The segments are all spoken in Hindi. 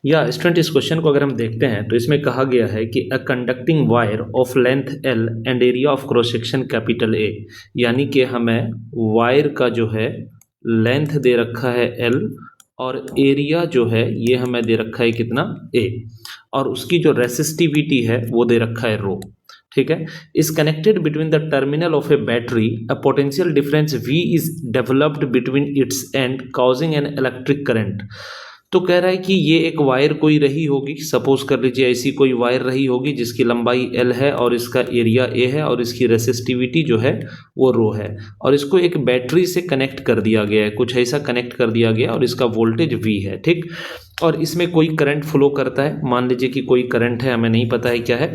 या स्टूडेंट इस क्वेश्चन को अगर हम देखते हैं तो इसमें कहा गया है कि a conducting wire of length L and area of cross section capital A, यानी कि हमें वायर का जो है लेंथ दे रखा है एल और एरिया जो है ये हमें दे रखा है कितना ए, और उसकी जो रेसिस्टिविटी है वो दे रखा है रो। ठीक है, is connected between the terminal of A battery, a potential difference V is developed between its and causing an electric current. तो कह रहा है कि ये एक वायर कोई रही होगी, सपोज कर लीजिए ऐसी कोई वायर रही होगी जिसकी लंबाई L है और इसका एरिया A है और इसकी रेसिस्टिविटी जो है वो रो है, और इसको एक बैटरी से कनेक्ट कर दिया गया है, कुछ ऐसा कनेक्ट कर दिया गया और इसका वोल्टेज V है। ठीक, और इसमें कोई करंट फ्लो करता है, मान लीजिए कि कोई करंट है, हमें नहीं पता है क्या है।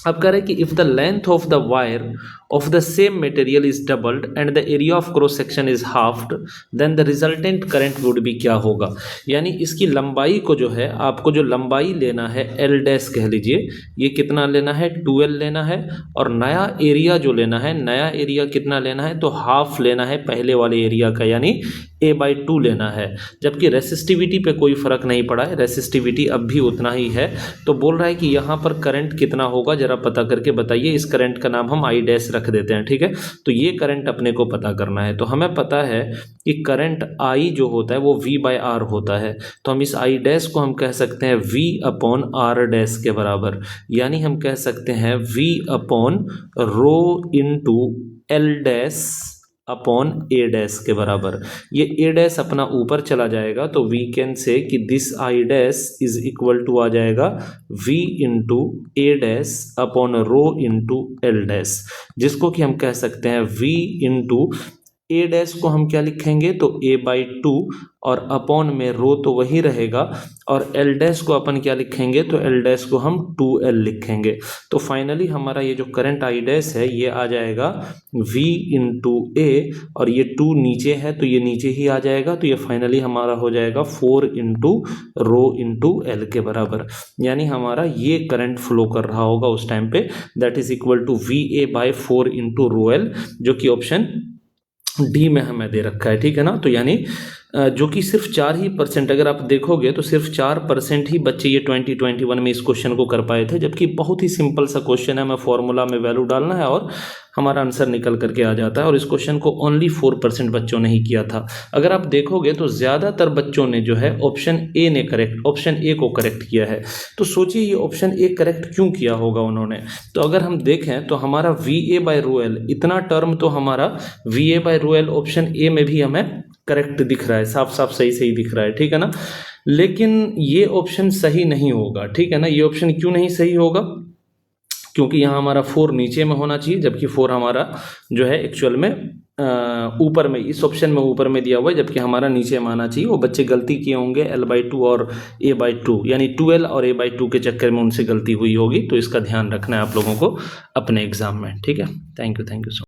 अब कह रहे हैं कि if the length of the wire of the same material is doubled and the area of cross section is halved, then the resultant current would be क्या होगा। यानी इसकी लंबाई को जो है, आपको जो लंबाई लेना है L डैश कह लीजिए, ये कितना लेना है 2L लेना है, और नया एरिया जो लेना है, नया एरिया कितना लेना है तो हाफ लेना है पहले वाले एरिया का, यानी A/2 लेना है। जबकि रेसिस्टिविटी पे कोई फर्क नहीं पड़ा है, रेसिस्टिविटी अब भी उतना ही है। तो बोल रहा है कि यहाँ पर करंट कितना होगा, जरा पता करके बताइए। इस करंट का नाम हम I डैश रख देते हैं। ठीक है, तो ये करंट अपने को पता करना है। तो हमें पता है कि करंट I जो होता है वो V/R होता है, तो हम इस I डैश को हम कह सकते हैं V/R डैश के बराबर, यानी हम कह सकते हैं V/ρ into L dash upon A dash के बराबर। ये A डैश अपना ऊपर चला जाएगा, तो वी कैन से कि this I dash is equal to आ जाएगा V into A dash upon rho into L dash, जिसको कि हम कह सकते हैं V इंटू A डैश को हम क्या लिखेंगे तो A/2, और अपॉन में रो तो वही रहेगा, और L डैश को अपन क्या लिखेंगे तो L डैश को हम 2L लिखेंगे। तो फाइनली हमारा ये जो करंट I डैश है ये आ जाएगा V इंटू A, और ये 2 नीचे है तो ये नीचे ही आ जाएगा, तो ये फाइनली हमारा हो जाएगा 4 इंटू रो इंटू L के बराबर। यानी हमारा ये करंट फ्लो कर रहा होगा उस टाइम पे, that is equal to VA/4 into rho L, जो कि ऑप्शन डी में हमें दे रखा है। ठीक है ना, तो यानी जो कि सिर्फ 4% अगर आप देखोगे तो सिर्फ 4% ही बच्चे ये 2021 में इस क्वेश्चन को कर पाए थे, जबकि बहुत ही सिंपल सा क्वेश्चन है। हमें फॉर्मूला में वैल्यू डालना है और हमारा आंसर निकल करके आ जाता है, और इस क्वेश्चन को ओनली 4% बच्चों ने ही किया था। अगर आप देखोगे तो ज़्यादातर बच्चों ने जो है ऑप्शन ए को करेक्ट किया है। तो सोचिए ये ऑप्शन ए करेक्ट क्यों किया होगा उन्होंने। तो अगर हम देखें तो हमारा VA/ρL इतना टर्म तो हमारा VA/ρL ऑप्शन ए में भी हमें करेक्ट दिख रहा है, साफ साफ सही दिख रहा है। ठीक है ना, लेकिन ये ऑप्शन सही नहीं होगा। ठीक है ना, ये ऑप्शन क्यों नहीं सही होगा, क्योंकि यहाँ हमारा 4 नीचे में होना चाहिए, जबकि 4 हमारा जो है एक्चुअल में ऊपर में, इस ऑप्शन में ऊपर में दिया हुआ है, जबकि हमारा नीचे में आना चाहिए। वो बच्चे गलती किए होंगे L/2 और A/2, यानी 2L और A/2 के चक्कर में उनसे गलती हुई होगी। तो इसका ध्यान रखना है आप लोगों को अपने एग्जाम में। ठीक है, थैंक यू सो मच।